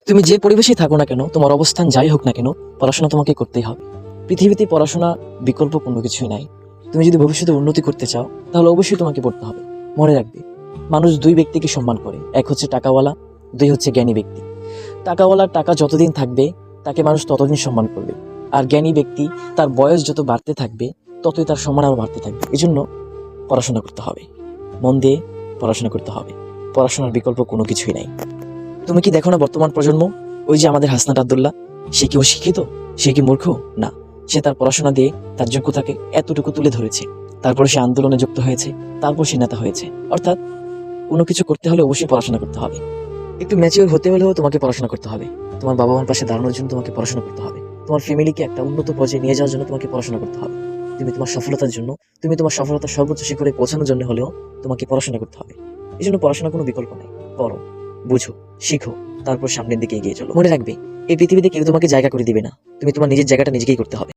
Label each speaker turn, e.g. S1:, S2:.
S1: তুমি যে পরিবেশেই থাকো না কেন, তোমার অবস্থান যাই হোক না কেন, পড়াশোনা তোমাকে করতেই হবে। পৃথিবীতে পড়াশোনা বিকল্প কোনো কিছুই নাই। তুমি যদি ভবিষ্যতে উন্নতি করতে চাও, তাহলে অবশ্যই তোমাকে পড়তে হবে। মনে রাখবে, মানুষ দুই ব্যক্তিকে সম্মান করে, এক হচ্ছে টাকাওয়ালা, দুই হচ্ছে জ্ঞানী ব্যক্তি। টাকাওয়ালার টাকা যতদিন থাকবে, তাকে মানুষ ততদিন সম্মান করবে। আর জ্ঞানী ব্যক্তি, তার বয়স যত বাড়তে থাকবে, ততই তার সম্মান আরও বাড়তে থাকবে। এই জন্য পড়াশোনা করতে হবে, মন দিয়ে পড়াশোনা করতে হবে। পড়াশোনার বিকল্প কোনো কিছুই নাই। তুমি কি দেখো না বর্তমান প্রজন্ম, ওই যে আমাদের হাসনাত আব্দুল্লাহ, সে কি অশিক্ষিত? সে কি মূর্খ? না, সে তার পড়াশোনা দিয়ে তার যোগ্যতাকে এতটুকু তুলে ধরেছে। তারপরে সে আন্দোলনে যুক্ত হয়েছে, তারপর সে নেতা হয়েছে। অর্থাৎ কোনো কিছু করতে হলে অবশ্যই পড়াশোনা করতে হবে। একটু ম্যাচিওর হতে হলেও তোমাকে পড়াশোনা করতে হবে। তোমার বাবা মার পাশে দাঁড়ানোর জন্য তোমাকে পড়াশোনা করতে হবে। তোমার ফ্যামিলিকে একটা উন্নত পর্যায়ে নিয়ে যাওয়ার জন্য তোমাকে পড়াশোনা করতে হবে। তোমার সফলতার জন্য, তোমার সফলতার সর্বোচ্চ শিখরে পৌঁছানোর জন্য হলেও তোমাকে পড়াশোনা করতে হবে। এই জন্য পড়াশোনার কোনো বিকল্প নেই। পড়ো, বুঝো, শিখো, তারপর সামনের দিকে এগিয়ে চলো। মনে রাখবে, এই পৃথিবীতে কেউ তোমাকে জায়গা করে দিবে না। তুমি তোমার নিজের জায়গাটা নিজেকেই করতে হবে।